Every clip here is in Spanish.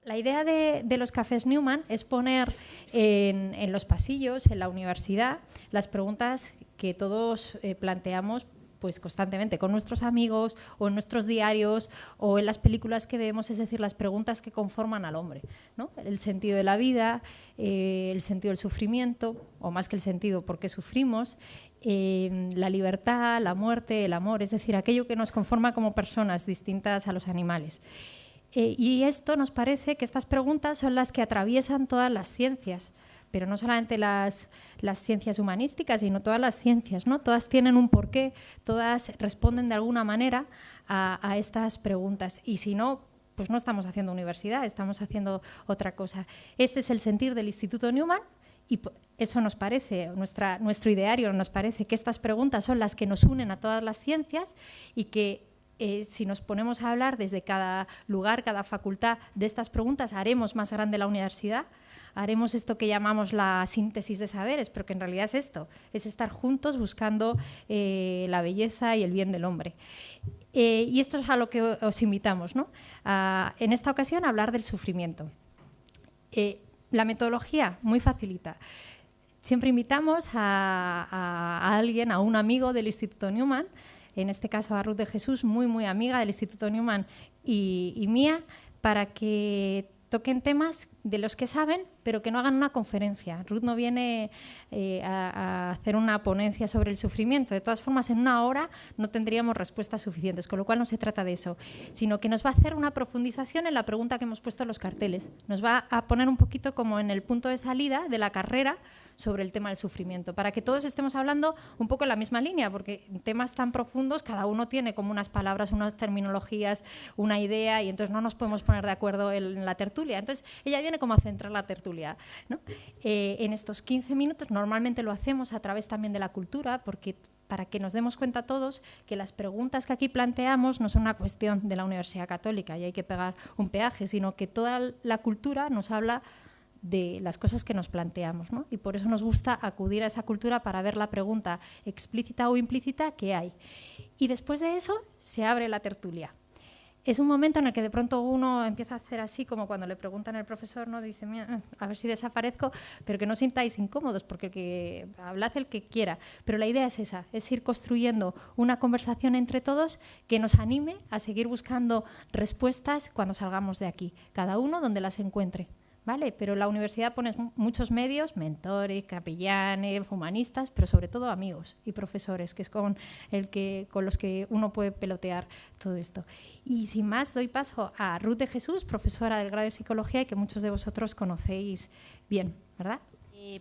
La idea de los cafés Newman es poner en los pasillos, en la universidad, las preguntas que todos planteamos pues constantemente con nuestros amigos o en nuestros diarios o en las películas que vemos, es decir, las preguntas que conforman al hombre, ¿no? El sentido de la vida, el sentido del sufrimiento, o más que el sentido, por qué sufrimos, la libertad, la muerte, el amor, es decir, aquello que nos conforma como personas distintas a los animales. Y esto nos parece que estas preguntas son las que atraviesan todas las ciencias, pero no solamente las ciencias humanísticas, sino todas las ciencias, ¿no? Todas tienen un porqué, todas responden de alguna manera a estas preguntas. Y si no, pues no estamos haciendo universidad, estamos haciendo otra cosa. Este es el sentir del Instituto Newman y eso nos parece, nuestro ideario nos parece que estas preguntas son las que nos unen a todas las ciencias y que si nos ponemos a hablar desde cada lugar, cada facultad de estas preguntas, haremos más grande la universidad, haremos esto que llamamos la síntesis de saberes, pero que en realidad es esto, es estar juntos buscando la belleza y el bien del hombre. Y esto es a lo que os invitamos, ¿no? En esta ocasión a hablar del sufrimiento. La metodología, muy facilita. Siempre invitamos a alguien, a un amigo del Instituto Newman, en este caso a Ruth de Jesús, muy amiga del Instituto Newman y mía, para que toquen temas de los que saben, pero que no hagan una conferencia. Ruth no viene a hacer una ponencia sobre el sufrimiento. De todas formas, en una hora no tendríamos respuestas suficientes, con lo cual no se trata de eso, sino que nos va a hacer una profundización en la pregunta que hemos puesto en los carteles. Nos va a poner un poquito como en el punto de salida de la carrera sobre el tema del sufrimiento, para que todos estemos hablando un poco en la misma línea, porque en temas tan profundos cada uno tiene como unas palabras, unas terminologías, una idea, y entonces no nos podemos poner de acuerdo en la tertulia. Entonces ella viene como a centrar la tertulia, ¿no? En estos 15 minutos normalmente lo hacemos a través también de la cultura, porque para que nos demos cuenta todos que las preguntas que aquí planteamos no son una cuestión de la Universidad Católica y hay que pagar un peaje, sino que toda la cultura nos habla de las cosas que nos planteamos, ¿no? Y por eso nos gusta acudir a esa cultura para ver la pregunta explícita o implícita que hay. Y después de eso se abre la tertulia. Es un momento en el que de pronto uno empieza a hacer así, como cuando le preguntan al profesor, ¿no? Dice, mira, a ver si desaparezco, pero que no os sintáis incómodos, porque hablad el que quiera. Pero la idea es esa, es ir construyendo una conversación entre todos que nos anime a seguir buscando respuestas cuando salgamos de aquí, cada uno donde las encuentre. ¿Vale? Pero la universidad pone muchos medios, mentores, capellanes, humanistas, pero sobre todo amigos y profesores, que es con los que uno puede pelotear todo esto. Y sin más, doy paso a Ruth de Jesús, profesora del grado de Psicología y que muchos de vosotros conocéis bien, ¿verdad?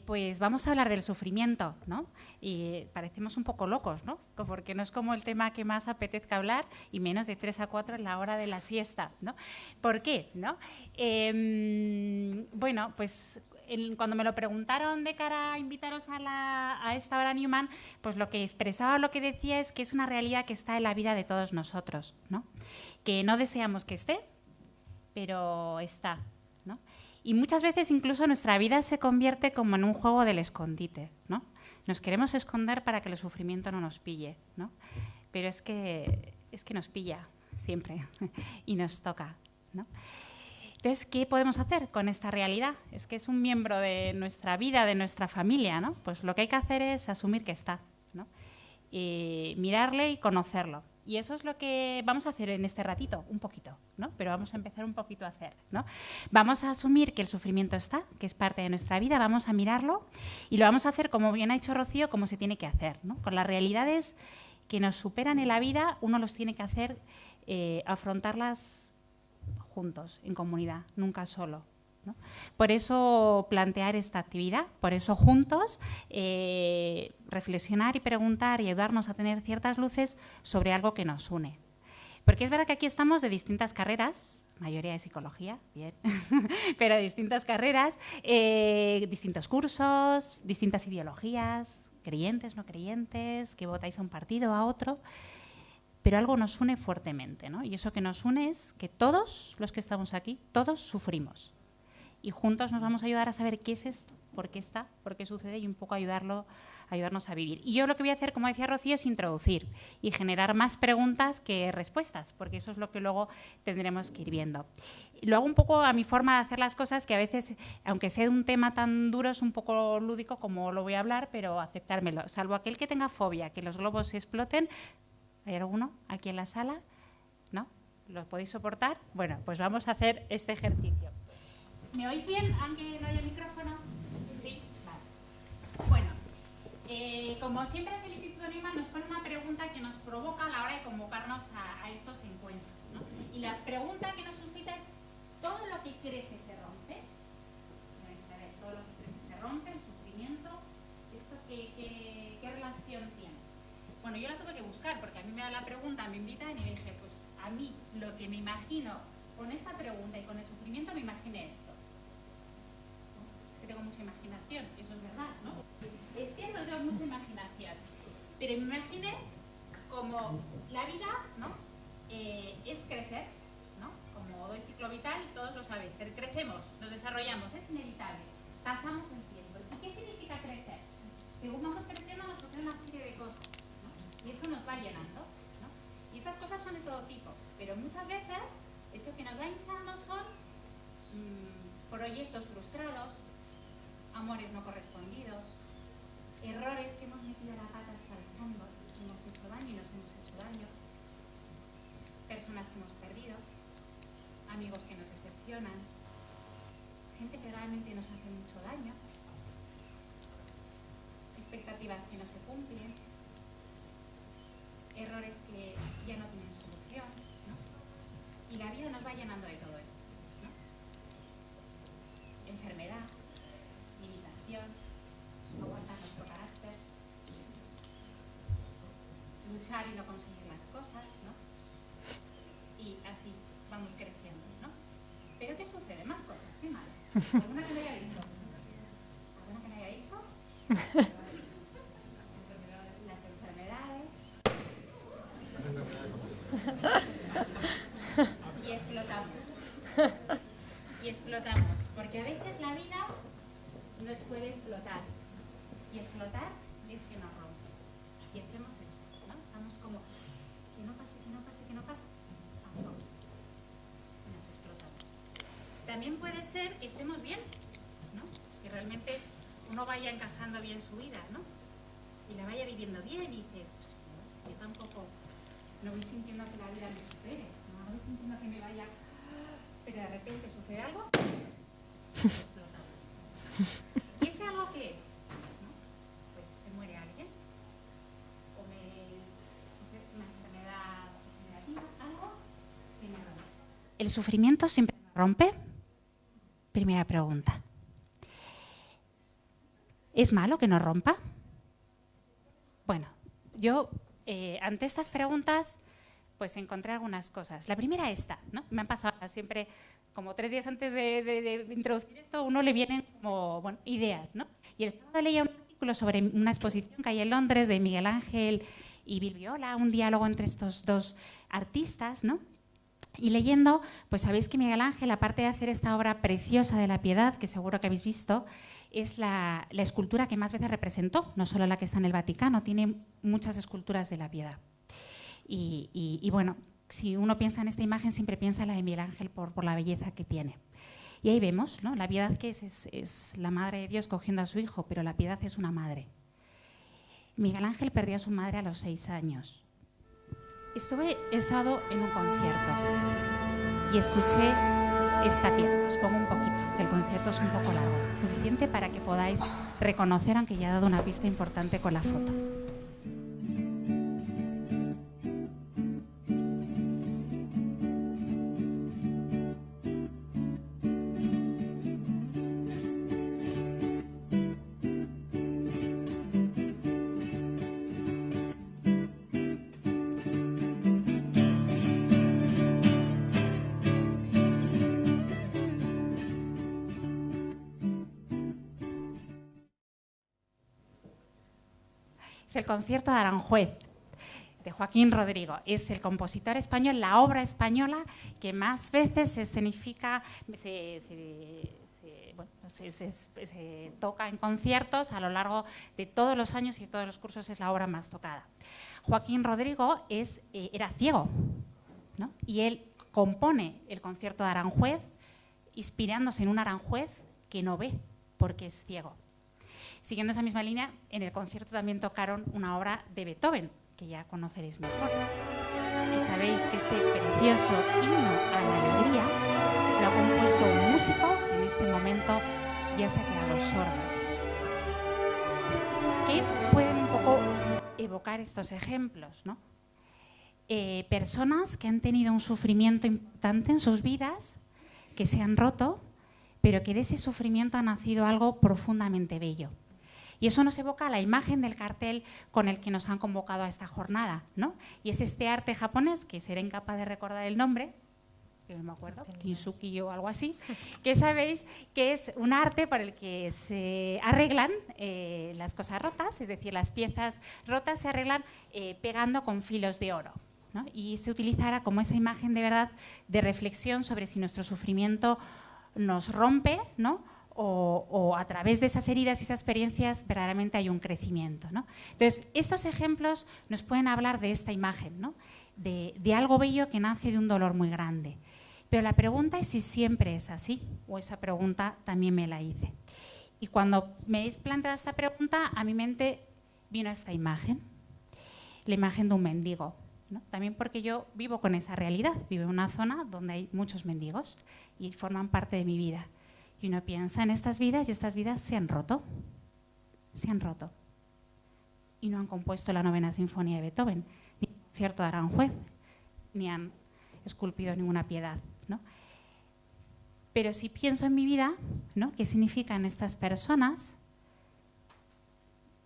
Pues vamos a hablar del sufrimiento, ¿no? Y parecemos un poco locos, ¿no? Porque no es como el tema que más apetezca hablar y menos de 3 a 4 en la hora de la siesta, ¿no? ¿Por qué? ¿No? Bueno, pues cuando me lo preguntaron de cara a invitaros a esta hora Newman, pues lo que expresaba, lo que decía es que es una realidad que está en la vida de todos nosotros, ¿no? Que no deseamos que esté, pero está, ¿no? Y muchas veces incluso nuestra vida se convierte como en un juego del escondite, ¿no? Nos queremos esconder para que el sufrimiento no nos pille, ¿no? Pero es que nos pilla siempre y nos toca, ¿no? Entonces, ¿qué podemos hacer con esta realidad? Es que es un miembro de nuestra vida, de nuestra familia, ¿no? Pues lo que hay que hacer es asumir que está, ¿no? Mirarle y conocerlo. Y eso es lo que vamos a hacer en este ratito, un poquito, ¿no? Pero vamos a empezar un poquito a hacer, ¿no? Vamos a asumir que el sufrimiento está, que es parte de nuestra vida, vamos a mirarlo y lo vamos a hacer, como bien ha dicho Rocío, como se tiene que hacer, ¿no? Con las realidades que nos superan en la vida, uno los tiene que hacer, afrontarlas juntos, en comunidad, nunca solo, ¿no? Por eso plantear esta actividad, por eso juntos reflexionar y preguntar y ayudarnos a tener ciertas luces sobre algo que nos une. Porque es verdad que aquí estamos de distintas carreras, mayoría de psicología, bien, pero de distintas carreras, distintos cursos, distintas ideologías, creyentes, no creyentes, que votáis a un partido, a otro, pero algo nos une fuertemente, ¿no? Y eso que nos une es que todos los que estamos aquí, todos sufrimos. Y juntos nos vamos a ayudar a saber qué es esto, por qué está, por qué sucede y un poco ayudarnos a vivir. Y yo lo que voy a hacer, como decía Rocío, es introducir y generar más preguntas que respuestas, porque eso es lo que luego tendremos que ir viendo. Lo hago un poco a mi forma de hacer las cosas, que a veces, aunque sea de un tema tan duro, es un poco lúdico como lo voy a hablar, pero aceptármelo. Salvo aquel que tenga fobia, que los globos exploten. ¿Hay alguno aquí en la sala? ¿No? ¿Lo podéis soportar? Bueno, pues vamos a hacer este ejercicio. ¿Me oís bien, aunque no haya micrófono? Sí, vale. Bueno, como siempre hace el Instituto Neumann, nos pone una pregunta que nos provoca a la hora de convocarnos a estos encuentros, ¿no? Y la pregunta que nos suscita es: ¿todo lo que crece se rompe? A ver, todo lo que crece se rompe, el sufrimiento, ¿esto qué relación tiene? Bueno, yo la tuve que buscar porque a mí me da la pregunta, me invitan y dije, pues a mí lo que me imagino con esta pregunta y con el sufrimiento, me imaginé esto. Es que tengo mucha imaginación, eso es verdad, ¿no? Es cierto que tengo mucha imaginación, pero me imaginé como la vida, ¿no? Es crecer, ¿no? Como doy ciclo vital, todos lo sabéis, crecemos, nos desarrollamos, es inevitable, pasamos el tiempo. ¿Y qué significa crecer? Según vamos creciendo nos sucede una serie de cosas, ¿no? Y eso nos va llenando, ¿no? Y esas cosas son de todo tipo, pero muchas veces eso que nos va hinchando son proyectos frustrados, amores no correspondidos, errores que hemos metido la pata hasta el fondo, hemos hecho daño y nos hemos hecho daño, personas que hemos perdido, amigos que nos decepcionan, gente que realmente nos hace mucho daño, expectativas que no se cumplen, errores que ya no tienen solución, ¿no? Y la vida nos va llenando de todo esto, ¿no? Enfermedad, limitación, aguantar nuestro carácter, luchar y no conseguir las cosas, ¿no? Y así vamos creciendo, ¿no? Pero ¿qué sucede? Más cosas, ¿qué más? ¿Alguna que me haya dicho? ¿Alguna que me haya dicho? Las enfermedades. Y explotamos. Y explotamos. Porque a veces la vida nos puede explotar. Y explotar es que nos rompe. Y hacemos eso, ¿no? Estamos como, que no pase, que no pase, que no pase. Pasó. Y nos explotamos. También puede ser que estemos bien, ¿no? Que realmente uno vaya encajando bien su vida, ¿no? Y la vaya viviendo bien y dice, pues, no, yo tampoco no voy sintiendo que la vida me supere, no voy sintiendo que me vaya, pero de repente sucede algo y explotamos. ¿Y ese algo qué es? ¿No? Pues se muere alguien, o una enfermedad negativa, algo que me rompe. ¿El sufrimiento siempre me rompe? Primera pregunta. ¿Es malo que nos rompa? Bueno, yo ante estas preguntas pues encontré algunas cosas. La primera esta, ¿no? Me han pasado siempre, como 3 días antes de introducir esto, a uno le vienen como ideas, ¿no? Y el sábado leía un artículo sobre una exposición que hay en Londres de Miguel Ángel y Bilbiola, un diálogo entre estos dos artistas, ¿no? Y leyendo, pues sabéis que Miguel Ángel, aparte de hacer esta obra preciosa de la Piedad, que seguro que habéis visto, es la escultura que más veces representó, no solo la que está en el Vaticano, tiene muchas esculturas de la Piedad. Y bueno, si uno piensa en esta imagen, siempre piensa en la de Miguel Ángel por la belleza que tiene. Y ahí vemos, ¿no? La Piedad que es la madre de Dios cogiendo a su hijo, pero la Piedad es una madre. Miguel Ángel perdió a su madre a los 6 años. Estuve el sábado en un concierto y escuché esta pieza. Os pongo un poquito, que el concierto es un poco largo, suficiente para que podáis reconocer, aunque ya he dado una pista importante con la foto. Es el concierto de Aranjuez, de Joaquín Rodrigo. Es el compositor español, la obra española que más veces se escenifica, se se toca en conciertos a lo largo de todos los años y todos los cursos, es la obra más tocada. Joaquín Rodrigo era ciego, ¿no? Y él compone el concierto de Aranjuez inspirándose en un Aranjuez que no ve porque es ciego. Siguiendo esa misma línea, en el concierto también tocaron una obra de Beethoven, que ya conoceréis mejor. Y sabéis que este precioso himno a la alegría lo ha compuesto un músico que en este momento ya se ha quedado sordo. ¿Qué pueden un poco evocar estos ejemplos, ¿no? Personas que han tenido un sufrimiento importante en sus vidas, que se han roto, pero que de ese sufrimiento ha nacido algo profundamente bello. Y eso nos evoca la imagen del cartel con el que nos han convocado a esta jornada, ¿no? Y es este arte japonés, que seré incapaz de recordar el nombre, que no me acuerdo, Kintsugi o algo así, que sabéis que es un arte por el que se arreglan las cosas rotas, es decir, las piezas rotas se arreglan pegando con filos de oro, ¿no? Y se utilizará como esa imagen de verdad de reflexión sobre si nuestro sufrimiento nos rompe, ¿no? O a través de esas heridas y esas experiencias verdaderamente hay un crecimiento, ¿no? Entonces, estos ejemplos nos pueden hablar de esta imagen, ¿no? De algo bello que nace de un dolor muy grande. Pero la pregunta es si siempre es así, o esa pregunta también me la hice. Y cuando me he planteado esta pregunta, a mi mente vino esta imagen, la imagen de un mendigo, ¿no? También porque yo vivo con esa realidad, vivo en una zona donde hay muchos mendigos y forman parte de mi vida. Y uno piensa en estas vidas y estas vidas se han roto. Y no han compuesto la 9ª Sinfonía de Beethoven, ni el concierto de Aranjuez, ni han esculpido ninguna piedad, ¿no? Pero si pienso en mi vida, ¿no? ¿Qué significan estas personas?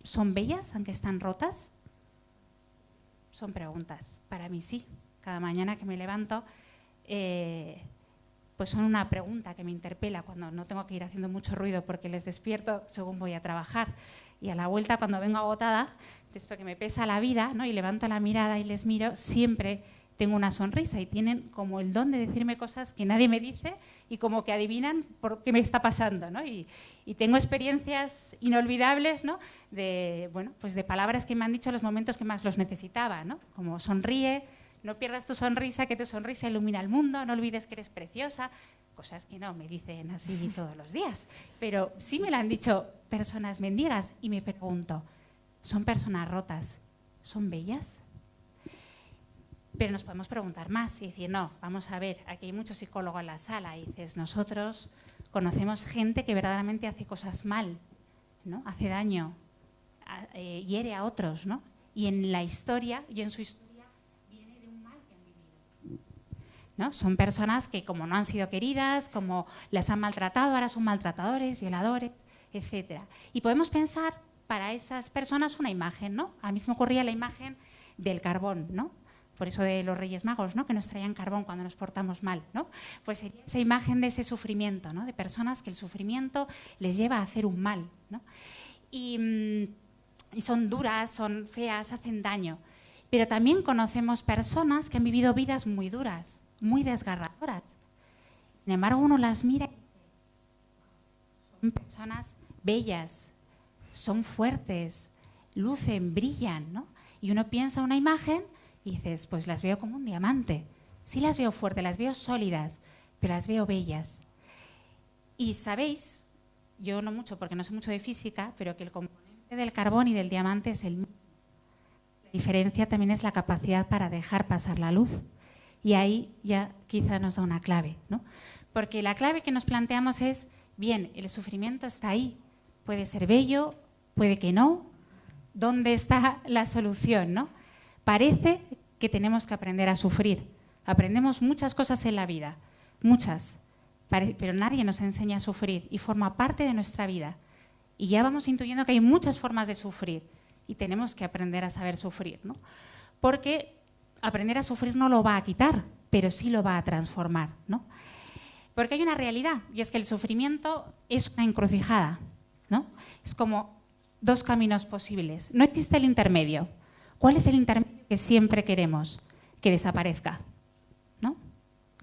¿Son bellas aunque están rotas? Son preguntas. Para mí sí. Cada mañana que me levanto, pues son una pregunta que me interpela cuando no tengo que ir haciendo mucho ruido porque les despierto según voy a trabajar. Y a la vuelta, cuando vengo agotada, de esto que me pesa la vida, ¿no? Y levanto la mirada y les miro, siempre tengo una sonrisa y tienen como el don de decirme cosas que nadie me dice y como que adivinan por qué me está pasando, ¿no? Y tengo experiencias inolvidables, ¿no? Pues de palabras que me han dicho en los momentos que más los necesitaba, ¿no? Como sonríe, no pierdas tu sonrisa, que tu sonrisa ilumina el mundo, no olvides que eres preciosa, cosas que no me dicen así todos los días. Pero sí me lo han dicho personas mendigas y me pregunto, ¿son personas rotas? ¿Son bellas? Pero nos podemos preguntar más y decir, no, vamos a ver, aquí hay mucho psicólogo en la sala y dices, nosotros conocemos gente que verdaderamente hace cosas mal, ¿no? Hace daño, hiere a otros, ¿no? Y en la historia y en su historia, ¿no? Son personas que como no han sido queridas, como las han maltratado, ahora son maltratadores, violadores, etc. Y podemos pensar para esas personas una imagen, ¿no? A mí se me ocurría la imagen del carbón, ¿no? Por eso de los Reyes Magos, ¿no? Que nos traían carbón cuando nos portamos mal, ¿no? Pues sería esa imagen de ese sufrimiento, ¿no? De personas que el sufrimiento les lleva a hacer un mal, ¿no? Y son duras, son feas, hacen daño. Pero también conocemos personas que han vivido vidas muy duras, muy desgarradoras. Sin embargo, uno las mira, son personas bellas, son fuertes, lucen, brillan, ¿no? Y uno piensa una imagen y dices, pues las veo como un diamante. Sí las veo fuertes, las veo sólidas, pero las veo bellas. Y sabéis, yo no mucho porque no sé mucho de física, pero que el componente del carbón y del diamante es el mismo. La diferencia también es la capacidad para dejar pasar la luz. Y ahí ya quizá nos da una clave, ¿no? Porque la clave que nos planteamos es, bien, el sufrimiento está ahí, puede ser bello, puede que no, ¿dónde está la solución, no? Parece que tenemos que aprender a sufrir. Aprendemos muchas cosas en la vida, muchas, pero nadie nos enseña a sufrir y forma parte de nuestra vida. Y ya vamos intuyendo que hay muchas formas de sufrir y tenemos que aprender a saber sufrir, ¿no? Porque aprender a sufrir no lo va a quitar, pero sí lo va a transformar, ¿no? Porque hay una realidad, y es que el sufrimiento es una encrucijada, ¿no? Es como dos caminos posibles. No existe el intermedio. ¿Cuál es el intermedio que siempre queremos? Que desaparezca, ¿no?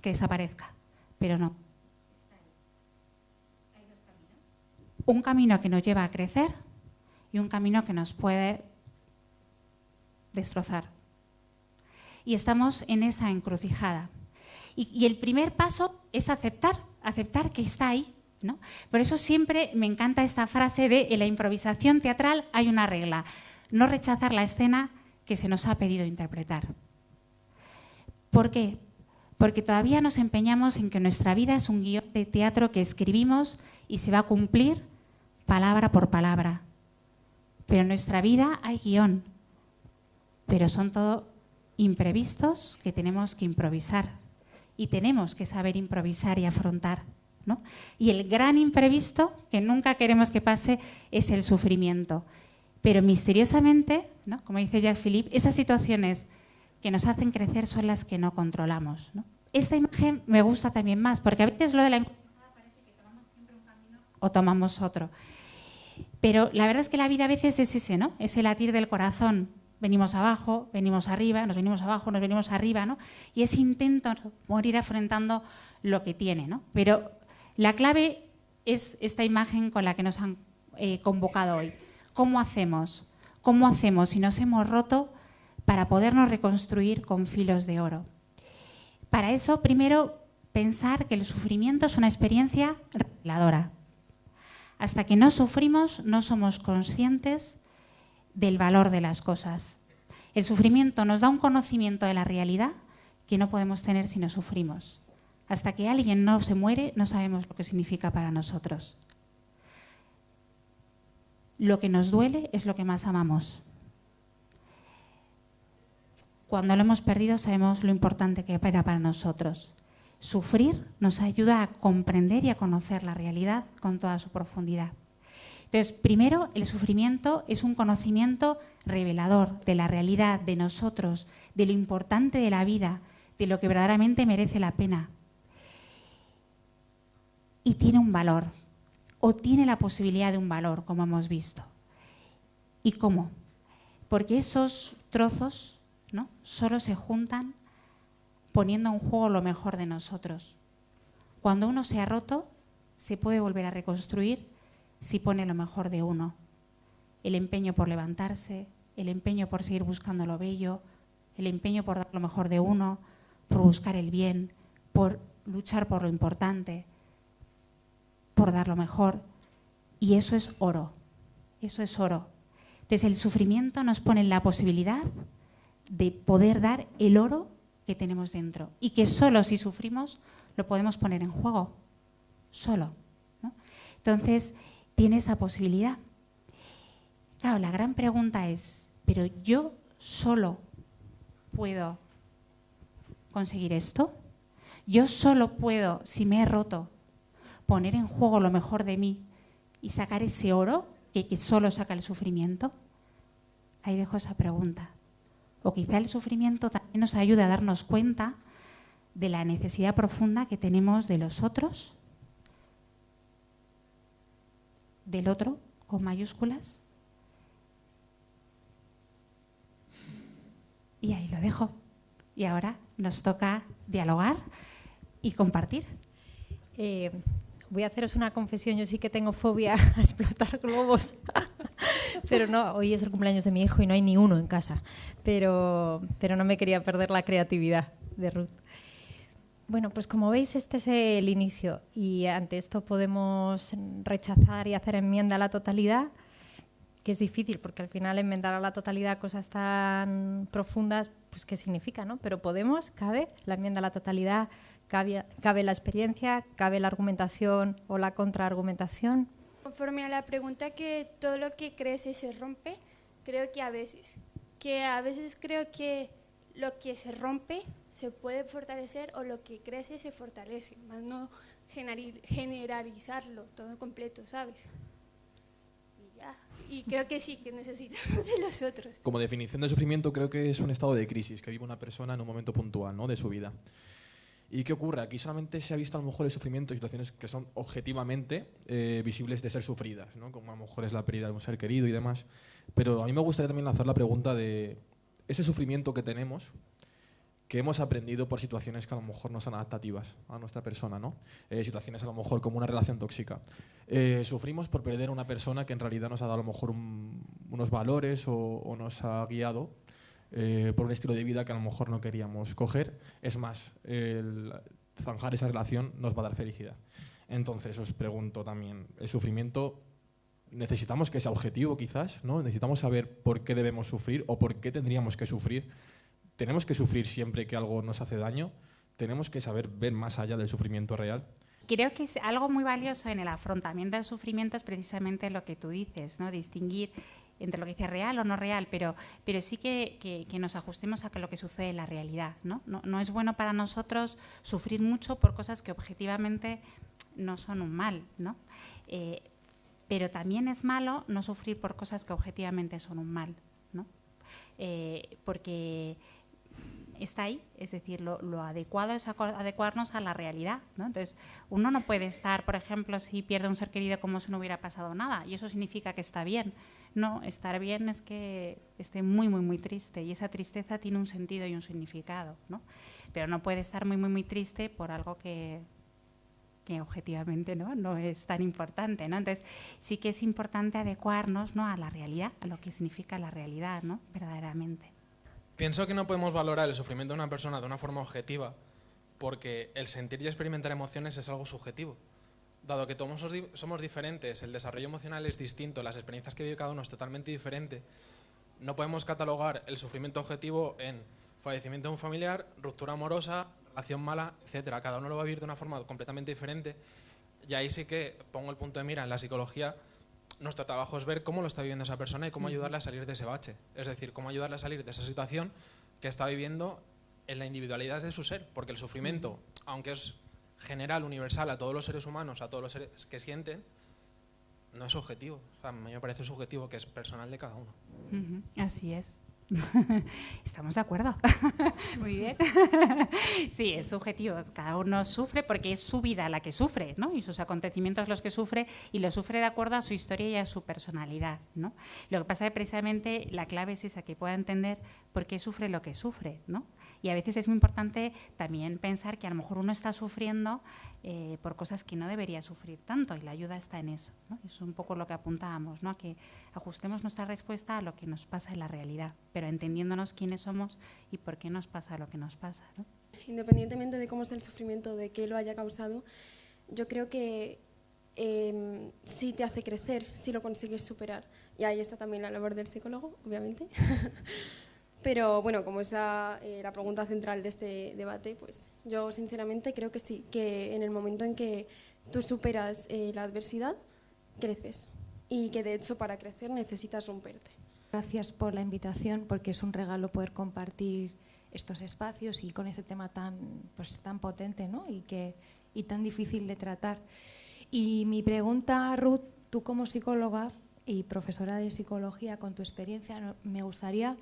Que desaparezca, pero no. Hay dos un camino que nos lleva a crecer y un camino que nos puede destrozar. Y estamos en esa encrucijada. Y el primer paso es aceptar que está ahí, ¿no? Por eso siempre me encanta esta frase de en la improvisación teatral hay una regla: no rechazar la escena que se nos ha pedido interpretar. ¿Por qué? Porque todavía nos empeñamos en que nuestra vida es un guión de teatro que escribimos y se va a cumplir palabra por palabra. Pero en nuestra vida hay guión, pero son todo imprevistos que tenemos que improvisar y tenemos que saber improvisar y afrontar, ¿no? Y el gran imprevisto que nunca queremos que pase es el sufrimiento. Pero misteriosamente, ¿no?, como dice Jacques Philippe, esas situaciones que nos hacen crecer son las que no controlamos, ¿no? Esta imagen me gusta también más, porque a veces lo de la encrucijada parece que tomamos siempre un camino o tomamos otro. Pero la verdad es que la vida a veces es ese, ¿no? Ese latir del corazón. Venimos abajo, venimos arriba, nos venimos abajo, nos venimos arriba, ¿no? Y ese intento de morir afrontando lo que tiene, ¿no? Pero la clave es esta imagen con la que nos han convocado hoy. ¿Cómo hacemos? ¿Cómo hacemos si nos hemos roto para podernos reconstruir con filos de oro? Para eso, primero, pensar que el sufrimiento es una experiencia reveladora. Hasta que no sufrimos, no somos conscientes del valor de las cosas. El sufrimiento nos da un conocimiento de la realidad que no podemos tener si no sufrimos. Hasta que alguien no se muere, no sabemos lo que significa para nosotros. Lo que nos duele es lo que más amamos. Cuando lo hemos perdido sabemos lo importante que era para nosotros. Sufrir nos ayuda a comprender y a conocer la realidad con toda su profundidad. Entonces, primero, el sufrimiento es un conocimiento revelador de la realidad, de nosotros, de lo importante de la vida, de lo que verdaderamente merece la pena. Y tiene un valor, o tiene la posibilidad de un valor, como hemos visto. ¿Y cómo? Porque esos trozos, ¿no?, solo se juntan poniendo en juego lo mejor de nosotros. Cuando uno se ha roto, se puede volver a reconstruir si pone lo mejor de uno. El empeño por levantarse, el empeño por seguir buscando lo bello, el empeño por dar lo mejor de uno, por buscar el bien, por luchar por lo importante, por dar lo mejor. Y eso es oro. Eso es oro. Entonces el sufrimiento nos pone en la posibilidad de poder dar el oro que tenemos dentro y que solo si sufrimos lo podemos poner en juego. Solo, ¿no? Entonces tiene esa posibilidad. Claro, la gran pregunta es, ¿pero yo solo puedo conseguir esto? ¿Yo solo puedo, si me he roto, poner en juego lo mejor de mí y sacar ese oro que solo saca el sufrimiento? Ahí dejo esa pregunta. O quizá el sufrimiento también nos ayude a darnos cuenta de la necesidad profunda que tenemos de los otros, del otro, con mayúsculas. Y ahí lo dejo. Y ahora nos toca dialogar y compartir. Voy a haceros una confesión, yo sí que tengo fobia a explotar globos, pero no, hoy es el cumpleaños de mi hijo y no hay ni uno en casa, pero no me quería perder la creatividad de Ruth. Bueno, pues como veis, este es el inicio y ante esto podemos rechazar y hacer enmienda a la totalidad, que es difícil porque al final enmendar a la totalidad cosas tan profundas, pues ¿qué significa, no? Pero podemos, cabe la enmienda a la totalidad, cabe la experiencia, cabe la argumentación o la contraargumentación. Conforme a la pregunta que todo lo que crece se rompe, creo que a veces creo que lo que se rompe se puede fortalecer o lo que crece se fortalece, más no generalizarlo todo completo, ¿sabes? Y ya. Y creo que sí, que necesitamos de los otros. Como definición de sufrimiento, creo que es un estado de crisis que vive una persona en un momento puntual, ¿no?, de su vida. ¿Y qué ocurre? Aquí solamente se ha visto a lo mejor el sufrimiento en situaciones que son objetivamente visibles de ser sufridas, ¿no?, como a lo mejor es la pérdida de un ser querido y demás. Pero a mí me gustaría también lanzar la pregunta de ese sufrimiento que tenemos, que hemos aprendido por situaciones que a lo mejor no son adaptativas a nuestra persona, ¿no? Situaciones a lo mejor como una relación tóxica. Sufrimos por perder a una persona que en realidad nos ha dado a lo mejor unos valores o nos ha guiado por un estilo de vida que a lo mejor no queríamos coger. Es más, el zanjar esa relación nos va a dar felicidad. Entonces os pregunto también, ¿el sufrimiento necesitamos que sea objetivo quizás, ¿no? Necesitamos saber por qué debemos sufrir o por qué tendríamos que sufrir? ¿Tenemos que sufrir siempre que algo nos hace daño? ¿Tenemos que saber ver más allá del sufrimiento real? Creo que es algo muy valioso en el afrontamiento del sufrimiento es precisamente lo que tú dices, ¿no? Distinguir entre lo que dice real o no real, pero sí que nos ajustemos a lo que sucede en la realidad, ¿no? No es bueno para nosotros sufrir mucho por cosas que objetivamente no son un mal, ¿no? Pero también es malo no sufrir por cosas que objetivamente son un mal, ¿no? Porque está ahí, es decir, lo adecuado es adecuarnos a la realidad, ¿no? Entonces, uno no puede estar, por ejemplo, si pierde un ser querido como si no hubiera pasado nada, y eso significa que está bien. No, estar bien es que esté muy, muy, muy triste, y esa tristeza tiene un sentido y un significado, ¿no? Pero no puede estar muy, muy, muy triste por algo que objetivamente no es tan importante, ¿no? Entonces, sí que es importante adecuarnos, ¿no?, a la realidad, a lo que significa la realidad, ¿no?, verdaderamente. Pienso que no podemos valorar el sufrimiento de una persona de una forma objetiva porque el sentir y experimentar emociones es algo subjetivo. Dado que todos somos diferentes, el desarrollo emocional es distinto, las experiencias que vive cada uno es totalmente diferente, no podemos catalogar el sufrimiento objetivo en fallecimiento de un familiar, ruptura amorosa, relación mala, etcétera. Cada uno lo va a vivir de una forma completamente diferente y ahí sí que pongo el punto de mira en la psicología. Nuestro trabajo es ver cómo lo está viviendo esa persona y cómo ayudarle a salir de ese bache. Es decir, cómo ayudarle a salir de esa situación que está viviendo en la individualidad de su ser. Porque el sufrimiento, aunque es general, universal a todos los seres humanos, a todos los seres que sienten, no es objetivo. O sea, a mí me parece subjetivo, que es personal de cada uno. Así es. Estamos de acuerdo. Muy bien. Sí, es subjetivo. Cada uno sufre porque es su vida la que sufre, ¿no? Y sus acontecimientos los que sufre, y lo sufre de acuerdo a su historia y a su personalidad, ¿no? Lo que pasa es que precisamente la clave es esa, que pueda entender por qué sufre lo que sufre, ¿no? Y a veces es muy importante también pensar que a lo mejor uno está sufriendo por cosas que no debería sufrir tanto, y la ayuda está en eso, ¿no? Es un poco lo que apuntábamos, ¿no?, a que ajustemos nuestra respuesta a lo que nos pasa en la realidad, pero entendiéndonos quiénes somos y por qué nos pasa lo que nos pasa, ¿no? Independientemente de cómo sea el sufrimiento, de qué lo haya causado, yo creo que sí te hace crecer, si lo consigues superar. Y ahí está también la labor del psicólogo, obviamente. Pero bueno, como es la pregunta central de este debate, pues yo sinceramente creo que sí, que en el momento en que tú superas la adversidad, creces. Y que de hecho para crecer necesitas romperte. Gracias por la invitación, porque es un regalo poder compartir estos espacios y con ese tema tan potente, ¿no?, y tan difícil de tratar. Y mi pregunta, Ruth, tú como psicóloga y profesora de psicología, con tu experiencia, me gustaría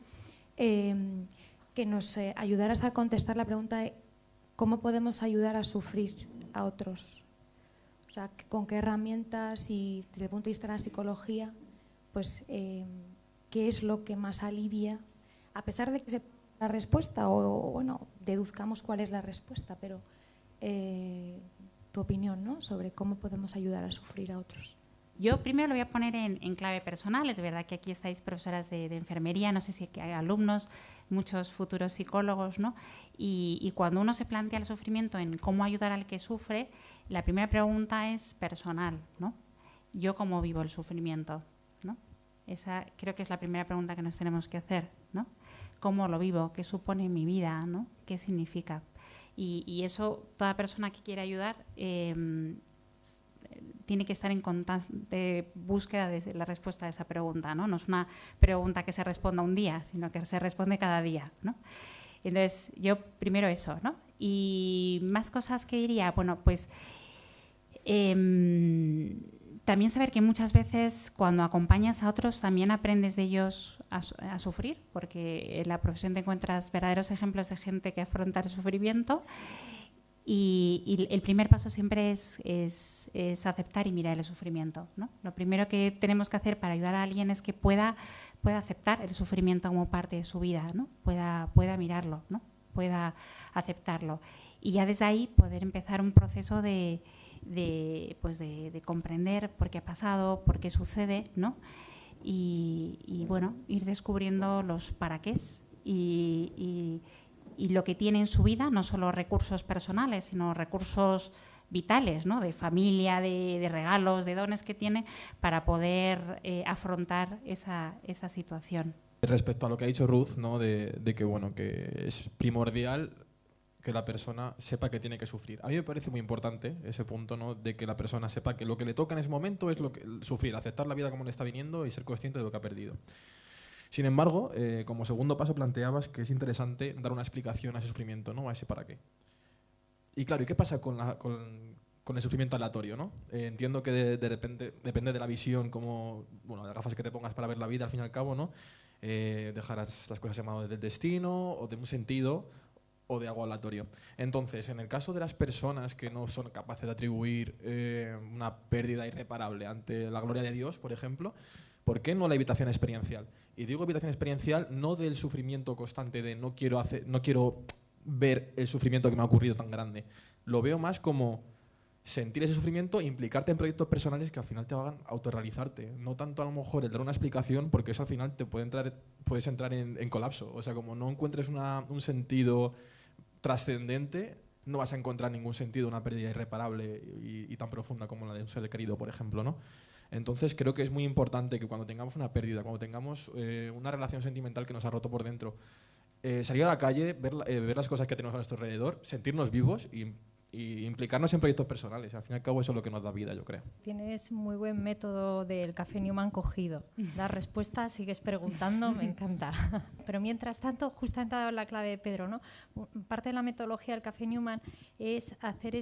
que nos ayudaras a contestar la pregunta de cómo podemos ayudar a sufrir a otros. O sea, con qué herramientas y desde el punto de vista de la psicología, pues qué es lo que más alivia, a pesar de que sepa la respuesta o bueno, deduzcamos cuál es la respuesta, pero tu opinión, ¿no?, sobre cómo podemos ayudar a sufrir a otros. Yo primero lo voy a poner en clave personal. Es verdad que aquí estáis profesoras de enfermería, no sé si hay alumnos, muchos futuros psicólogos, ¿no? Y cuando uno se plantea el sufrimiento en cómo ayudar al que sufre, la primera pregunta es personal, ¿no? ¿Yo cómo vivo el sufrimiento?, ¿no? Esa creo que es la primera pregunta que nos tenemos que hacer, ¿no? ¿Cómo lo vivo? ¿Qué supone en mi vida?, ¿no? ¿Qué significa? Y eso, toda persona que quiere ayudar tiene que estar en constante búsqueda de la respuesta a esa pregunta, ¿no? No es una pregunta que se responda un día, sino que se responde cada día, ¿no? Entonces, yo primero eso, ¿no? Y más cosas que diría, bueno, pues también saber que muchas veces cuando acompañas a otros también aprendes de ellos a sufrir, porque en la profesión te encuentras verdaderos ejemplos de gente que afronta el sufrimiento. Y el primer paso siempre es aceptar y mirar el sufrimiento, ¿no? Lo primero que tenemos que hacer para ayudar a alguien es que pueda aceptar el sufrimiento como parte de su vida, ¿no? Pueda mirarlo, ¿no? pueda aceptarlo. Y ya desde ahí poder empezar un proceso de comprender por qué ha pasado, por qué sucede, ¿no? Y bueno, ir descubriendo los para qué y lo que tiene en su vida, no solo recursos personales, sino recursos vitales, ¿no? De familia, de regalos, de dones que tiene para poder afrontar esa situación. Respecto a lo que ha dicho Ruth, ¿no? de que, bueno, que es primordial que la persona sepa que tiene que sufrir. A mí me parece muy importante ese punto, ¿no? De que la persona sepa que lo que le toca en ese momento es sufrir, aceptar la vida como le está viniendo y ser consciente de lo que ha perdido. Sin embargo, como segundo paso planteabas que es interesante dar una explicación a ese sufrimiento, ¿no? A ese para qué. Y claro, ¿y qué pasa con el sufrimiento aleatorio, ¿no? Entiendo que de repente depende de la visión, como, bueno, las gafas que te pongas para ver la vida, al fin y al cabo, ¿no? Dejarás las cosas llamadas del destino o de un sentido o de algo aleatorio. Entonces, en el caso de las personas que no son capaces de atribuir una pérdida irreparable ante la gloria de Dios, por ejemplo, ¿por qué no la evitación experiencial? Y digo evitación experiencial no del sufrimiento constante de no quiero ver el sufrimiento que me ha ocurrido tan grande. Lo veo más como sentir ese sufrimiento e implicarte en proyectos personales que al final te hagan autorrealizarte. No tanto a lo mejor el dar una explicación, porque eso al final puedes entrar en colapso. O sea, como no encuentres un sentido trascendente, no vas a encontrar ningún sentido, una pérdida irreparable y tan profunda como la de un ser querido, por ejemplo, ¿no? Entonces creo que es muy importante que cuando tengamos una pérdida, cuando tengamos una relación sentimental que nos ha roto por dentro, salir a la calle, ver las cosas que tenemos a nuestro alrededor, sentirnos vivos y implicarnos en proyectos personales. Al fin y al cabo eso es lo que nos da vida, yo creo. Tienes muy buen método del Café Newman cogido. Das respuestas, sigues preguntando, me encanta. Pero mientras tanto, justamente ha dado la clave de Pedro, ¿no? Parte de la metodología del Café Newman es hacer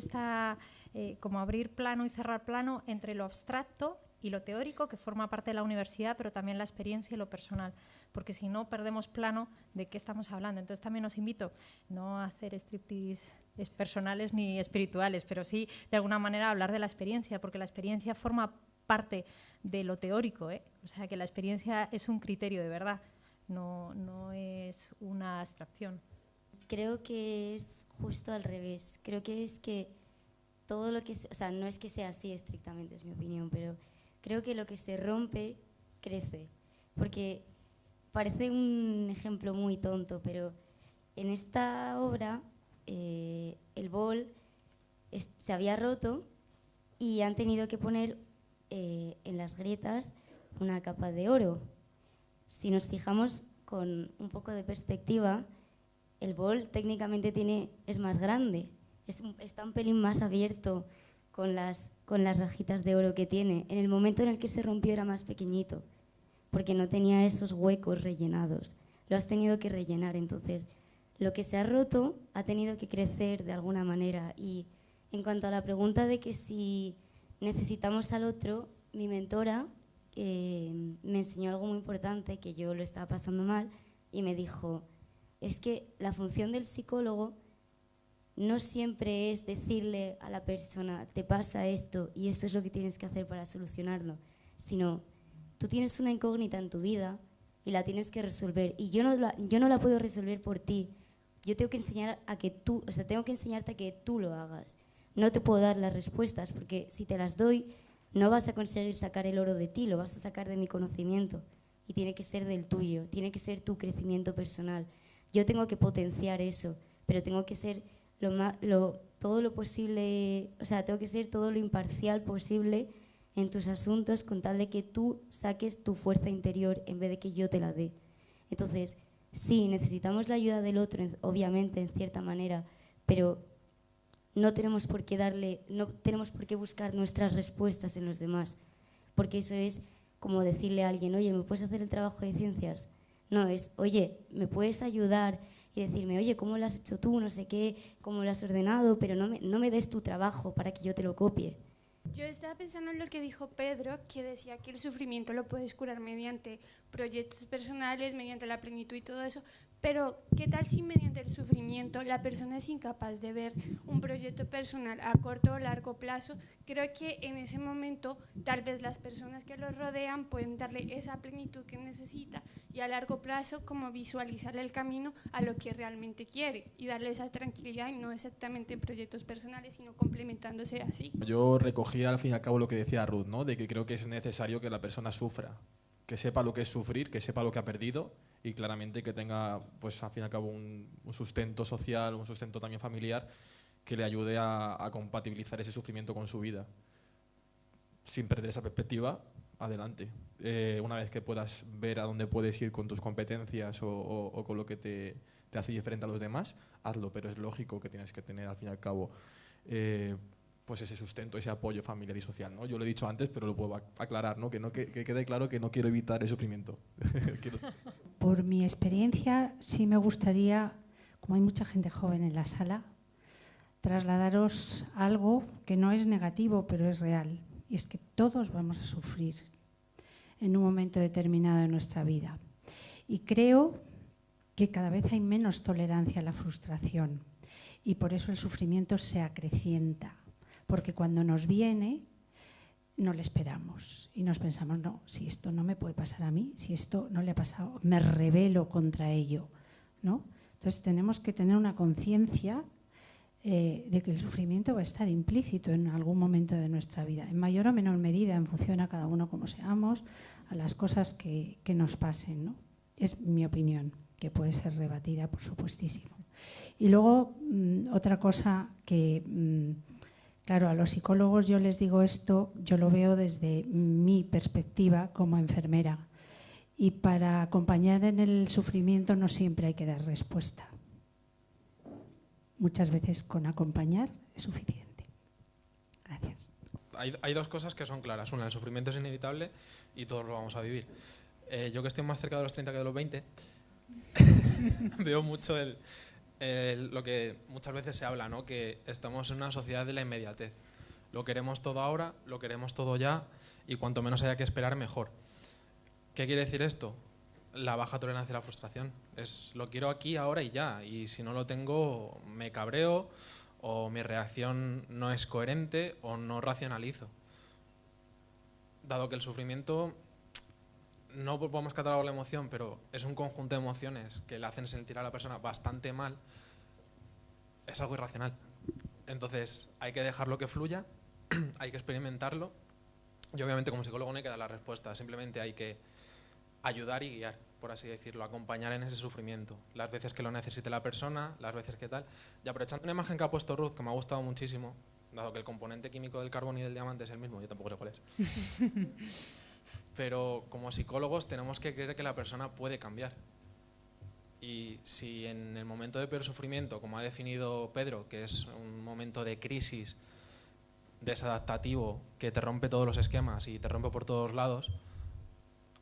como abrir plano y cerrar plano entre lo abstracto y lo teórico, que forma parte de la universidad, pero también la experiencia y lo personal, porque si no perdemos plano de qué estamos hablando. Entonces también os invito no a hacer striptease personales ni espirituales, pero sí de alguna manera hablar de la experiencia, porque la experiencia forma parte de lo teórico, ¿eh? O sea que la experiencia es un criterio de verdad, no es una abstracción. Creo que es justo al revés. Creo que es que todo lo que... O sea, no es que sea así estrictamente, es mi opinión, pero creo que lo que se rompe crece. Porque parece un ejemplo muy tonto, pero en esta obra el bol se había roto y han tenido que poner en las grietas una capa de oro. Si nos fijamos con un poco de perspectiva, el bol técnicamente es más grande, está un pelín más abierto con las rajitas de oro que tiene. En el momento en el que se rompió era más pequeñito, porque no tenía esos huecos rellenados. Lo has tenido que rellenar, entonces lo que se ha roto ha tenido que crecer de alguna manera. Y en cuanto a la pregunta de que si necesitamos al otro, mi mentora me enseñó algo muy importante, que yo lo estaba pasando mal, y me dijo, es que la función del psicólogo no siempre es decirle a la persona, te pasa esto y esto es lo que tienes que hacer para solucionarlo, sino tú tienes una incógnita en tu vida y la tienes que resolver. Y yo no la puedo resolver por ti. Yo tengo que tengo que enseñarte a que tú lo hagas. No te puedo dar las respuestas porque si te las doy no vas a conseguir sacar el oro de ti, lo vas a sacar de mi conocimiento y tiene que ser del tuyo, tiene que ser tu crecimiento personal. Yo tengo que potenciar eso, pero tengo que ser todo lo posible, o sea, tengo que ser todo lo imparcial posible en tus asuntos con tal de que tú saques tu fuerza interior en vez de que yo te la dé. Entonces, sí, necesitamos la ayuda del otro, obviamente, en cierta manera, pero no tenemos por qué buscar nuestras respuestas en los demás, porque eso es como decirle a alguien, oye, ¿me puedes hacer el trabajo de ciencias? No, es, oye, ¿me puedes ayudar? Y decirme, oye, ¿cómo lo has hecho tú? No sé qué, ¿cómo lo has ordenado? Pero no me des tu trabajo para que yo te lo copie. Yo estaba pensando en lo que dijo Pedro, que decía que el sufrimiento lo puedes curar mediante proyectos personales, mediante la plenitud y todo eso, pero ¿qué tal si mediante el sufrimiento la persona es incapaz de ver un proyecto personal a corto o largo plazo? Creo que en ese momento tal vez las personas que lo rodean pueden darle esa plenitud que necesita y a largo plazo como visualizar el camino a lo que realmente quiere y darle esa tranquilidad y no exactamente en proyectos personales, sino complementándose así. Yo recogía al fin y al cabo lo que decía Ruth, ¿no? De que creo que es necesario que la persona sufra, que sepa lo que es sufrir, que sepa lo que ha perdido y claramente que tenga, pues al fin y al cabo, un sustento social, un sustento también familiar que le ayude a compatibilizar ese sufrimiento con su vida. Sin perder esa perspectiva, adelante. Una vez que puedas ver a dónde puedes ir con tus competencias o con lo que te hace diferente a los demás, hazlo, pero es lógico que tienes que tener al fin y al cabo pues ese sustento, ese apoyo familiar y social, ¿no? Yo lo he dicho antes, pero lo puedo aclarar, ¿no? Que quede claro que no quiero evitar el sufrimiento. Por mi experiencia, sí me gustaría, como hay mucha gente joven en la sala, trasladaros algo que no es negativo, pero es real. Y es que todos vamos a sufrir en un momento determinado de nuestra vida. Y creo que cada vez hay menos tolerancia a la frustración. Y por eso el sufrimiento se acrecienta. Porque cuando nos viene, no le esperamos. Y nos pensamos, no, si esto no me puede pasar a mí, si esto no le ha pasado, me rebelo contra ello, ¿no? Entonces tenemos que tener una conciencia de que el sufrimiento va a estar implícito en algún momento de nuestra vida, en mayor o menor medida, en función a cada uno como seamos, a las cosas que nos pasen, ¿no? Es mi opinión, que puede ser rebatida, por supuestísimo. Y luego, otra cosa que, claro, a los psicólogos yo les digo esto, yo lo veo desde mi perspectiva como enfermera. Y para acompañar en el sufrimiento no siempre hay que dar respuesta. Muchas veces con acompañar es suficiente. Gracias. Hay dos cosas que son claras. Una, el sufrimiento es inevitable y todos lo vamos a vivir. Yo que estoy más cerca de los 30 que de los 20, veo mucho lo que muchas veces se habla, ¿no? Que estamos en una sociedad de la inmediatez. Lo queremos todo ahora, lo queremos todo ya y cuanto menos haya que esperar, mejor. ¿Qué quiere decir esto? La baja tolerancia a la frustración. Es lo quiero aquí, ahora y ya. Y si no lo tengo, me cabreo o mi reacción no es coherente o no racionalizo. Dado que el sufrimiento, no podemos catalogar la emoción, pero es un conjunto de emociones que le hacen sentir a la persona bastante mal, es algo irracional. Entonces hay que dejarlo que fluya, hay que experimentarlo y obviamente como psicólogo no hay que dar la respuesta, simplemente hay que ayudar y guiar, por así decirlo, acompañar en ese sufrimiento, las veces que lo necesite la persona, las veces que tal. Y aprovechando una imagen que ha puesto Ruth, que me ha gustado muchísimo, dado que el componente químico del carbón y del diamante es el mismo, yo tampoco sé cuál es. Pero como psicólogos tenemos que creer que la persona puede cambiar. Y si en el momento de peor sufrimiento, como ha definido Pedro, que es un momento de crisis desadaptativo, que te rompe todos los esquemas y te rompe por todos lados,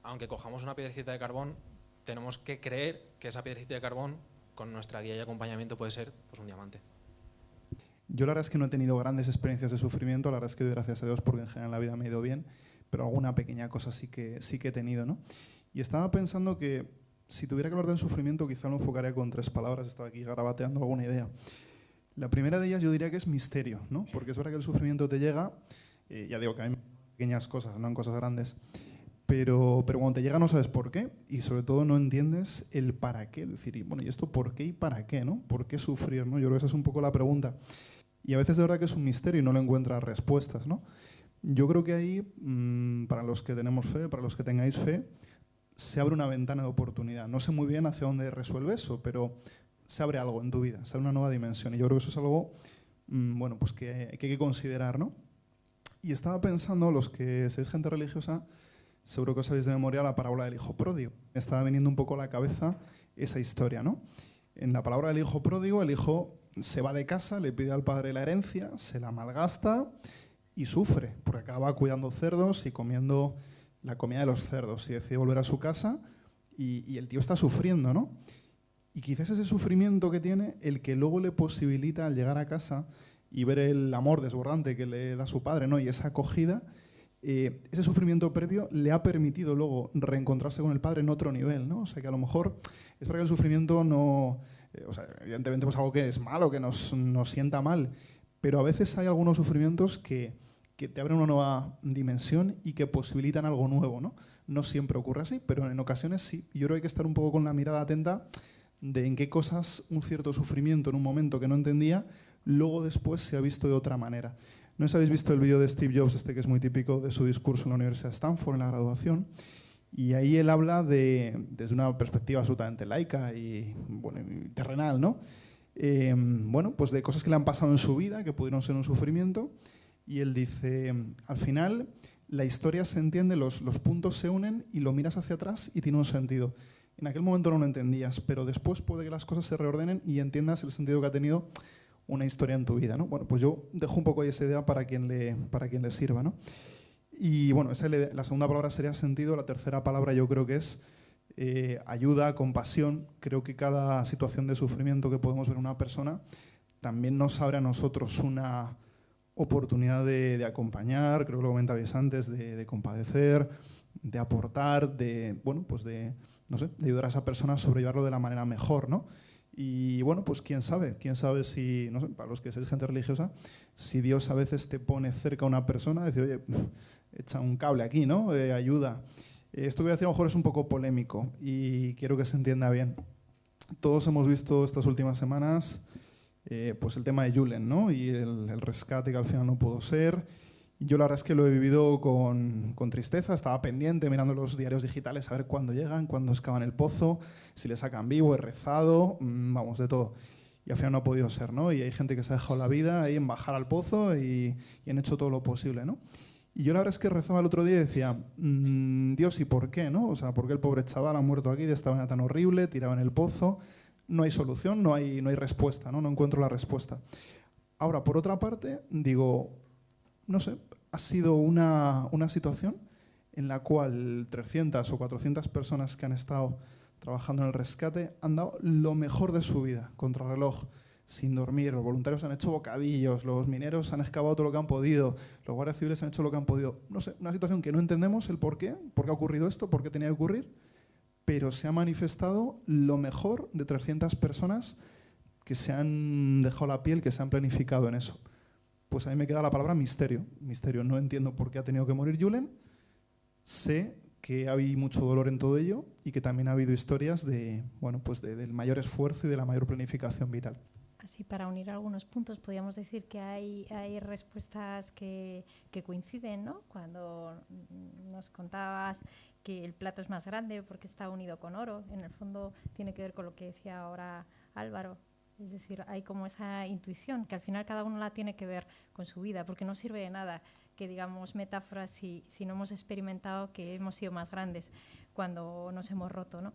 aunque cojamos una piedrecita de carbón, tenemos que creer que esa piedrecita de carbón, con nuestra guía y acompañamiento, puede ser pues, un diamante. Yo la verdad es que no he tenido grandes experiencias de sufrimiento, la verdad es que doy gracias a Dios porque en general la vida me ha ido bien, pero alguna pequeña cosa sí que he tenido, ¿no? Y estaba pensando que si tuviera que hablar del sufrimiento quizá lo enfocaría con 3 palabras, estaba aquí garabateando alguna idea. La primera de ellas yo diría que es misterio, ¿no? Porque es verdad que el sufrimiento te llega, ya digo que hay pequeñas cosas, no en cosas grandes, pero cuando te llega no sabes por qué y sobre todo no entiendes el para qué. Decir, bueno, ¿y esto por qué y para qué, no? ¿Por qué sufrir, no? Yo creo que esa es un poco la pregunta. Y a veces de verdad que es un misterio y no le encuentras respuestas, ¿no? Yo creo que ahí, para los que tenemos fe, para los que tengáis fe, se abre una ventana de oportunidad. No sé muy bien hacia dónde resuelve eso, pero se abre algo en tu vida, se abre una nueva dimensión. Y yo creo que eso es algo bueno, pues que hay que considerar, ¿no? Y estaba pensando, los que sois gente religiosa, seguro que os sabéis de memoria la parábola del hijo pródigo. Me estaba viniendo un poco a la cabeza esa historia, ¿no? En la parábola del hijo pródigo, el hijo se va de casa, le pide al padre la herencia, se la malgasta y sufre, porque acaba cuidando cerdos y comiendo la comida de los cerdos y decide volver a su casa y el tío está sufriendo, ¿no? Y quizás ese sufrimiento que tiene, el que luego le posibilita al llegar a casa y ver el amor desbordante que le da su padre, ¿no? Y esa acogida, ese sufrimiento previo le ha permitido luego reencontrarse con el Padre en otro nivel, ¿no? O sea, que a lo mejor es verdad que el sufrimiento no... o sea, evidentemente pues algo que es malo, que nos sienta mal, pero a veces hay algunos sufrimientos que te abren una nueva dimensión y que posibilitan algo nuevo, ¿no? No siempre ocurre así, pero en ocasiones sí. Y yo creo que hay que estar un poco con la mirada atenta de en qué cosas un cierto sufrimiento en un momento que no entendía, luego después se ha visto de otra manera. No sé si habéis visto el vídeo de Steve Jobs, que es muy típico de su discurso en la Universidad de Stanford, en la graduación, y ahí él habla desde una perspectiva absolutamente laica y, bueno, y terrenal, ¿no? Bueno, pues de cosas que le han pasado en su vida, que pudieron ser un sufrimiento, y él dice, al final la historia se entiende, los puntos se unen y lo miras hacia atrás y tiene un sentido. En aquel momento no lo entendías, pero después puede que las cosas se reordenen y entiendas el sentido que ha tenido una historia en tu vida, ¿no? Bueno, pues yo dejo un poco ahí esa idea para quien le sirva, ¿no? Y bueno, la segunda palabra sería sentido, la tercera palabra yo creo que es ayuda, compasión. Creo que cada situación de sufrimiento que podemos ver en una persona también nos abre a nosotros una oportunidad de acompañar, creo que lo comentabais antes, de compadecer, de aportar, bueno, pues no sé, de ayudar a esa persona a sobrellevarlo de la manera mejor, ¿no? Y bueno, pues quién sabe si, no sé, para los que sois gente religiosa, si Dios a veces te pone cerca a una persona, decir, oye, echa un cable aquí, ¿no? Ayuda. Esto que voy a decir a lo mejor es un poco polémico y quiero que se entienda bien. Todos hemos visto estas últimas semanas pues el tema de Julen, ¿no? Y el rescate que al final no pudo ser. Yo la verdad es que lo he vivido con tristeza, estaba pendiente mirando los diarios digitales a ver cuándo llegan, cuándo excavan el pozo, si le sacan vivo, he rezado, vamos, de todo. Y al final no ha podido ser, ¿no? Y hay gente que se ha dejado la vida ahí en bajar al pozo y han hecho todo lo posible, ¿no? Y yo la verdad es que rezaba el otro día y decía, Dios, ¿y por qué, no? O sea, ¿por qué el pobre chaval ha muerto aquí de esta manera tan horrible, tirado en el pozo? No hay solución, no hay respuesta, ¿no? No encuentro la respuesta. Ahora, por otra parte, digo, no sé, ha sido una situación en la cual 300 o 400 personas que han estado trabajando en el rescate han dado lo mejor de su vida, contrarreloj, sin dormir. Los voluntarios han hecho bocadillos, los mineros han excavado todo lo que han podido, los guardias civiles han hecho lo que han podido. No sé, una situación que no entendemos el por qué ha ocurrido esto, por qué tenía que ocurrir, pero se ha manifestado lo mejor de 300 personas que se han dejado la piel, que se han planificado en eso. Pues a mí me queda la palabra misterio. Misterio. No entiendo por qué ha tenido que morir Julen. Sé que ha habido mucho dolor en todo ello y que también ha habido historias del mayor esfuerzo y de la mayor planificación vital. Así, para unir algunos puntos, podríamos decir que hay respuestas que coinciden, ¿no? Cuando nos contabas que el plato es más grande porque está unido con oro, en el fondo tiene que ver con lo que decía ahora Álvaro. Es decir, hay como esa intuición que al final cada uno la tiene que ver con su vida, porque no sirve de nada que digamos metáforas si no hemos experimentado que hemos sido más grandes cuando nos hemos roto, ¿no?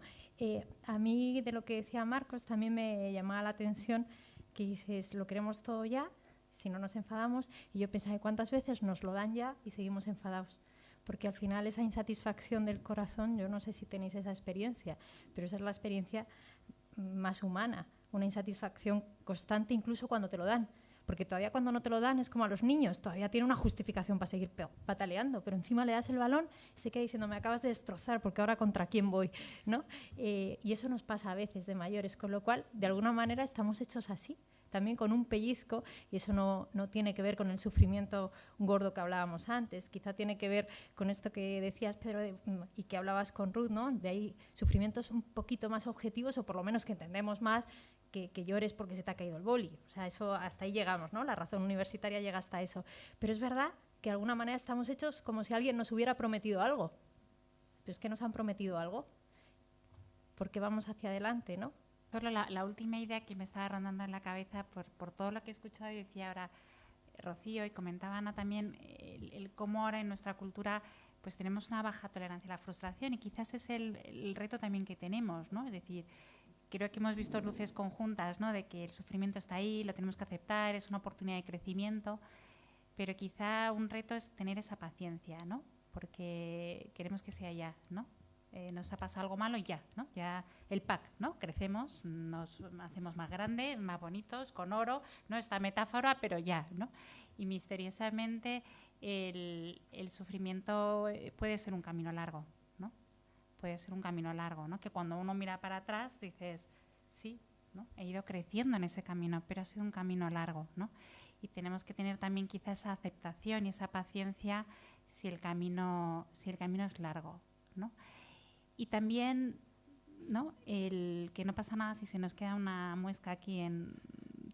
A mí, de lo que decía Marcos, también me llamaba la atención que dices, lo queremos todo ya, si no nos enfadamos, y yo pensaba, ¿cuántas veces nos lo dan ya y seguimos enfadados? Porque al final esa insatisfacción del corazón, yo no sé si tenéis esa experiencia, pero esa es la experiencia más humana, una insatisfacción constante incluso cuando te lo dan, porque todavía cuando no te lo dan es como a los niños, todavía tiene una justificación para seguir pataleando, pero encima le das el balón y se queda diciendo, me acabas de destrozar porque ahora contra quién voy, ¿no? Y eso nos pasa a veces de mayores, con lo cual de alguna manera estamos hechos así, también con un pellizco, y eso no tiene que ver con el sufrimiento gordo que hablábamos antes, quizá tiene que ver con esto que decías, Pedro, y que hablabas con Ruth, ¿no? De ahí sufrimientos un poquito más objetivos, o por lo menos que entendemos más que llores porque se te ha caído el boli. O sea, eso hasta ahí llegamos, ¿no? La razón universitaria llega hasta eso. Pero es verdad que de alguna manera estamos hechos como si alguien nos hubiera prometido algo. Pero es que nos han prometido algo porque vamos hacia adelante, ¿no? Solo la última idea que me estaba rondando en la cabeza por todo lo que he escuchado y decía ahora Rocío y comentaba Ana también el cómo ahora en nuestra cultura pues tenemos una baja tolerancia a la frustración y quizás es el reto también que tenemos, ¿no? Es decir, creo que hemos visto luces conjuntas, ¿no? De que el sufrimiento está ahí, lo tenemos que aceptar, es una oportunidad de crecimiento, pero quizá un reto es tener esa paciencia, ¿no? Porque queremos que sea ya, ¿no? Nos ha pasado algo malo y ya, ¿no? Ya el pack, ¿no? Crecemos, nos hacemos más grandes, más bonitos, con oro, ¿no? Esta metáfora, pero ya, ¿no? Y misteriosamente el sufrimiento puede ser un camino largo, ¿no? Puede ser un camino largo, ¿no? Que cuando uno mira para atrás dices, sí, ¿no? He ido creciendo en ese camino, pero ha sido un camino largo, ¿no? Y tenemos que tener también quizá esa aceptación y esa paciencia si el camino es largo, ¿no? Y también, ¿no? El que no pasa nada si se nos queda una muesca aquí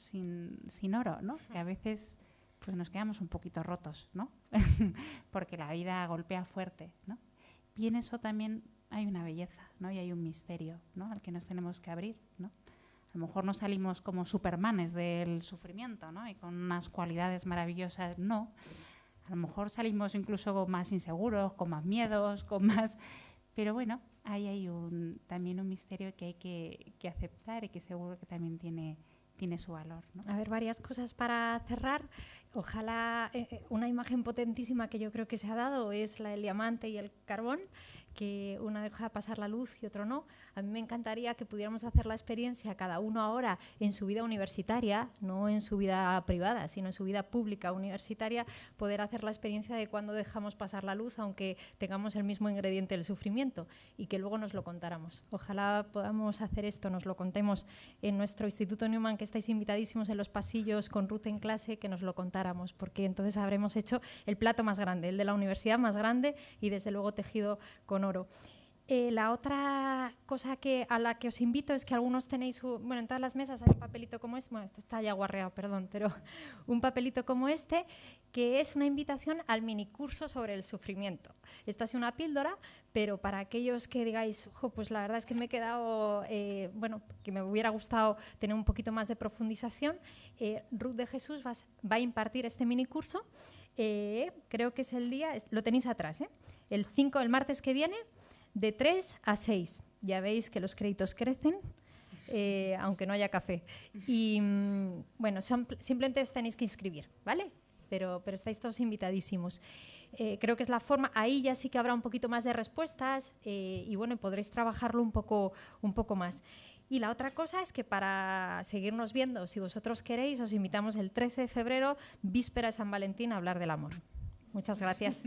sin oro, ¿no? Que a veces pues nos quedamos un poquito rotos, ¿no? Porque la vida golpea fuerte, ¿no? Y en eso también hay una belleza, ¿no? Y hay un misterio, ¿no? Al que nos tenemos que abrir, ¿no? A lo mejor no salimos como supermanes del sufrimiento, ¿no? Y con unas cualidades maravillosas, no. A lo mejor salimos incluso más inseguros, con más miedos, con más... Pero bueno, ahí hay también un misterio que hay que aceptar y que seguro que también tiene su valor, ¿no? A ver, varias cosas para cerrar. Ojalá una imagen potentísima que yo creo que se ha dado es la del diamante y el carbón, que una deja pasar la luz y otro no. A mí me encantaría que pudiéramos hacer la experiencia cada uno ahora en su vida universitaria, no en su vida privada, sino en su vida pública universitaria, poder hacer la experiencia de cuando dejamos pasar la luz, aunque tengamos el mismo ingrediente del sufrimiento, y que luego nos lo contáramos. Ojalá podamos hacer esto, nos lo contemos en nuestro Instituto Newman, que estáis invitadísimos en los pasillos con Ruth en clase, que nos lo contáramos, porque entonces habremos hecho el plato más grande, el de la universidad más grande y desde luego tejido con oro. La otra cosa a la que os invito es que algunos tenéis, bueno, en todas las mesas hay un papelito como este, bueno, este está ya guarreado, perdón, pero un papelito como este, que es una invitación al minicurso sobre el sufrimiento. Esto ha sido una píldora, pero para aquellos que digáis, pues la verdad es que me he quedado, bueno, que me hubiera gustado tener un poquito más de profundización, Ruth de Jesús va a impartir este minicurso. Creo que es el día, lo tenéis atrás, el martes que viene, de 3 a 6. Ya veis que los créditos crecen, aunque no haya café. Y bueno, simplemente os tenéis que inscribir, ¿vale? Pero estáis todos invitadísimos. Creo que es la forma, ahí ya sí que habrá un poquito más de respuestas y bueno, podréis trabajarlo un poco más. Y la otra cosa es que para seguirnos viendo, si vosotros queréis, os invitamos el 13 de febrero, víspera de San Valentín, a hablar del amor. Muchas gracias.